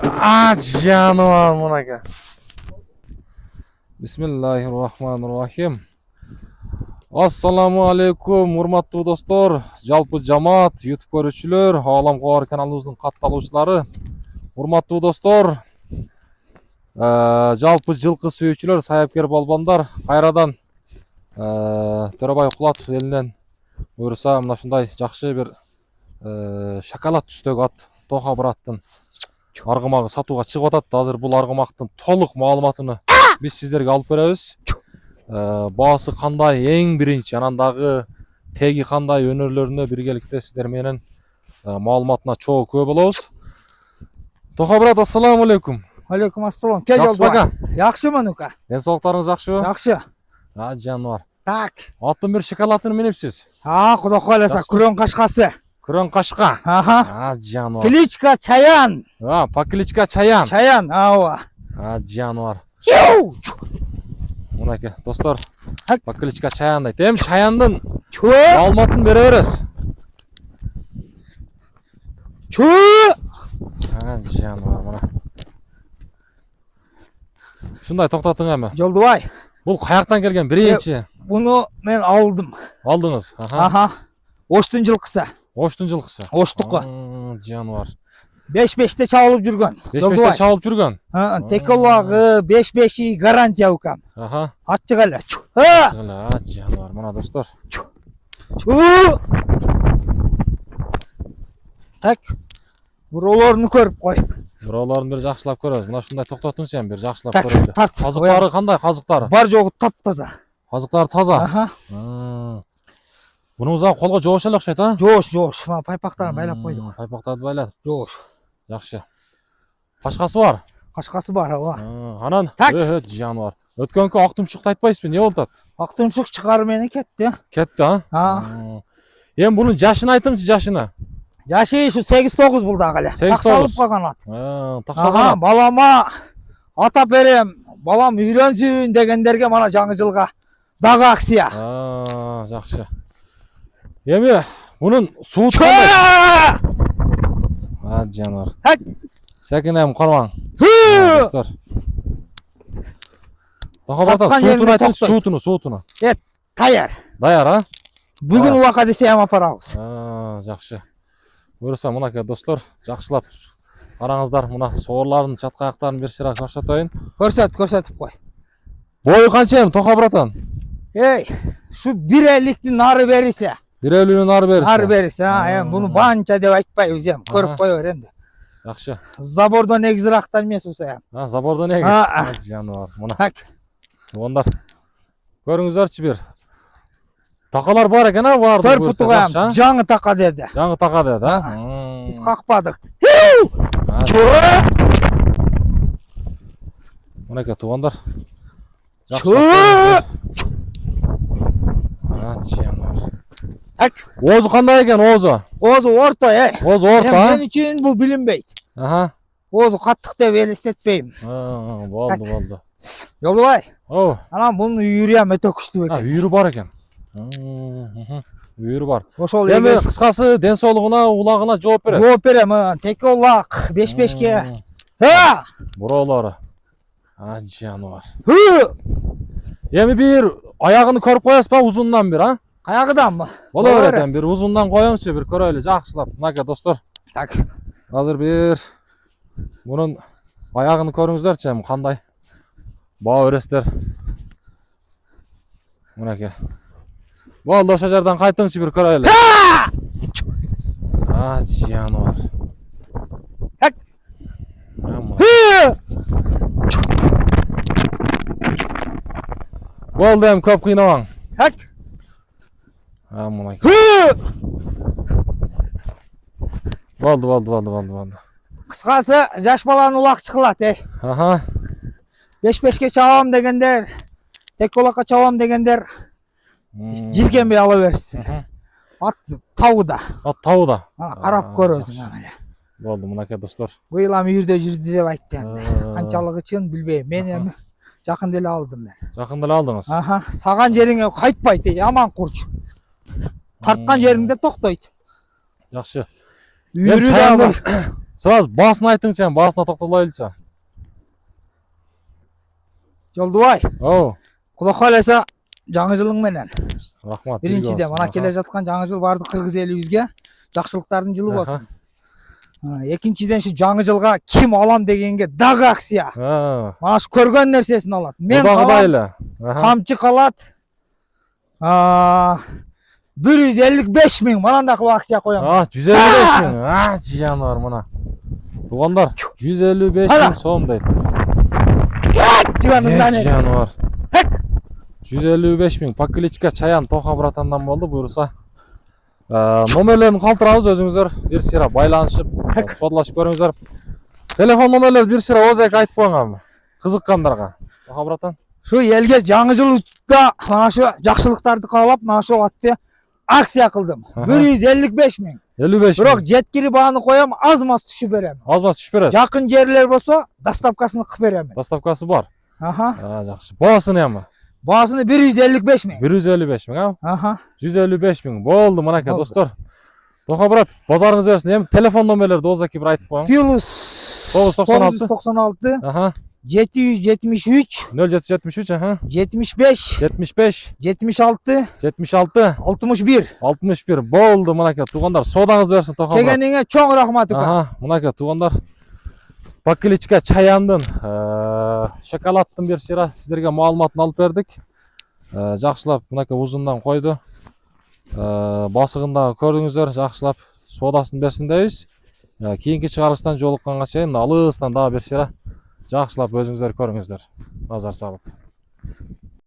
Жануар мынака. Бисмиллахир-рахманир-рахим. Ассаламу алейкум, урматтуу достор, жалпы жамаат, YouTube көрүүчүлөр, Алам Кабар каналыбыздын катталуучулары, урматтуу достор, жалпы жылкы сүйүүчүлөр, саяпкер балбандар, кайрадан Төрөбай Кулатов элинен буюрса мына ушундай жакшы бир шоколад түстөгү ат Тоха Браттын аргымагы сатууга чыгып атат. Азыр бул аргымактын толук маалыматыны биз сиздерге алып беребиз. Баасы кандай, эң биринчи, анан дагы теги кандай өнөрлөрүнө биргеликте сиздер менен маалыматына чогуу күбө болобуз. Тоха брат, ассаламу алейкум. Алейкум ассалам. Ке жолдобай. Жакшымы нука? Ден соолуктарыңыз жакшыбы? Жакшы. Жануар. Так. Аттын бир шоколадын минипсиз. Кудай кааласа, күрөң кашкасы. Күрөң кашка. Жануар. Кличка Чаян. По кличка Чаян. Чаян, ооба. Жануар. Мынаке, достор, по кличка Чаян дейт. Эми Чаяндын маалыматын бере бересиз. Жануар мына. Ушундай токтотуң эми. Жолдобай. Бул каяктан келген биринчи? Буну мен алдым. Алдыңыз? Оштун жылкысы. Оштун жылкысы. Оштуку. Жануар. 5-5те чабылып жүргөн. 5-5те чабылып жүргөн. Теколагы 5-5 гарантия укам. Аччык эле. Жануар мына достор. Так. Бирөөлөрүнү көрүп кой. Бирөөлөрүн бир жакшылап көрөбүз. Мына ушундай токтотуң сен бир жакшылап көрөлү. Казыктары кандай, казыктары? Бар жогу таптаза. Казыктары таза. Мунуңузга колго жоош эле окшойт, Жоош. Пайпактарын байлап койдук. Пайпактарды байлап. Жоош. Жакшы. Кашкасы бар? Кашкасы бар, ооба. Анан жануар. Өткөнкү ак тумшукту айтпайсызбы, эмне болуп атат? Ак тумшук чыгарып менен кетти. Кетти, Эми бунун жашын айтыңчы, жашыны. Жашы ушу 8-9 бул дагы эле. Такшалып калган ат. Такшалган. Балама ата берем, балам үйрөнсүн дегендерге мана жаңы жылга дагы акция. Жакшы. Эми мунун суут кандай? Жануар. Секинем кармаң. Достор. Тоха брат, суутуну айтыңчы, суутуну. Даяр. Даяр, Бүгүн улакка десем апарабыз. Жакшы. Буюрса мынаке достор, жакшылап караңыздар, мына соорлардын чатка аяктарын бир сыйра көрсөтөйүн. Көрсөтүп кой. Бою канча эми Тоха братан? Şu 1.50'tin нары берисе. 1.50'nin нары берисе. Нары берисе, эми буну банча деп айтпайбыз эми, көрүп кой бер энди. Жакшы. Забордон эгизирактан эмес болсо эми. Забордон эгиз. Жануар, мына. Ондар. Көрүңүздөрчү бир. Такалар бар экен, барды. 4 путуга жаңы така деди. Жаңы така деди, Биз какпадык. Мынакей туугандар. Оозу кандай экен, оозу? Оозу орто, Оозу орто, Мен үчүн бул билинбейт. Оозу каттык деп элестетпейм. Болду. Жолдобай. Анан бунун үйүрү эми өтө күчтүү экен. Үйүрү бар экен. Үйүрү бар. Ошол эми кыскасы ден соолугуна, улагына жооп берет. Жооп берем. Теке улак 5-5ке. Буроолору. Жануар. Эми бир аягын көрүп коесузбу, узундан бир, Каягыданбы? Боло берет, бир узундан коюңузчу, бир көрөлү, жакшылап. Мынакей достор. Так. Азыр бир мунун аягын көрүңүздөрчү, эми кандай баа өрөсүздөр. Мынакей. Болду, ошо жерден кайтыңчы, бир көрөлү. Жануар. Болду, эми көп кыйнабаң. Болду. Кыскасы, жаш баланын улакчы кылат, 5-5ке чабам дегендер, тек улакка чабам дегендер жиргенбей ала берсин. Ат тауда. Карап көрөсүң эле. Болду, мынакей достор. Быйыл эми үйүрдө жүрдү деп айтты энди. Канчалыгы чын билбейм. Мен эми жакын деле алдым мен. Жакын деле алдыңыз? Саган жериңе кайтпайт, аман курчу. Тарткан жериңде токтойт. Жакшы. Үйүрү Сразу басын айтыңчы, басына токтолойлучу. Жолдубай, Оу, Кудай кааласа жаңы жылың менен. рахмат. Биринчиден мына келе жаткан жаңы жыл бардык кыргыз элибизге жакшылыктардын жылы болсун. Экинчиден ушу жаңы жылга ким алам дегенге дагы акция. Мана ушу көргөн нерсесин алат. Мен Кудайга калам, эле. камчы калат. 155 миң мынандай кылып акция коем. 155 миң. Жануар мына. Туугандар, 155 миң сом дейт. Жануар. 155 миң Покиличка Чаян Тоха братандан болду, буюрса. Номерлерин калтырабыз, өзүңүздөр бир сыйра байланышып, содалашып көрүңүздөр. Телефон номерлерди бир сыйра озек айтып коюңам. Кызыккандарга. Тоха братан. Şu elge жаңы жылда mana şu жакшылыктарды каалап, mana şu атты акция кылдым. 155 миң. 55 Бирок миң. жеткири бааны коем, аз-маз түшүп берем. Аз-маз түшүп бересиз. Жакын жерлер болсо, доставкасын кылып берем. Доставкасы бар. Аха. Жакшы. Баасыны ямы? Баасыны 155 миң. 155 миң, Аха. 155 миң. Болду, мынакей достор. Тоха брат, базарыңыз берсин. Эми телефон номерлерди озаки бир айтып коюң. Плюс 996. 996 773 0773, 75 75 76 76 61. 61. Болду, мынакей туугандар, содаңыз берсин Тоха брат. Келгениңе чоң рахмат ука. Мынакей туугандар. Покиличка Чаяндын шоколадтын бир сыйра сиздерге маалыматын алып бердик. Жакшылап мынакей узундан койду. Басыгында көрдүңүздөр, жакшылап содасын берсин дейбиз. Кийинки чыгарылыштан жолукканга чейин алыстан дагы бир сыйра жакшылап өзүңүздөр көрүңүздөр. Назар салып.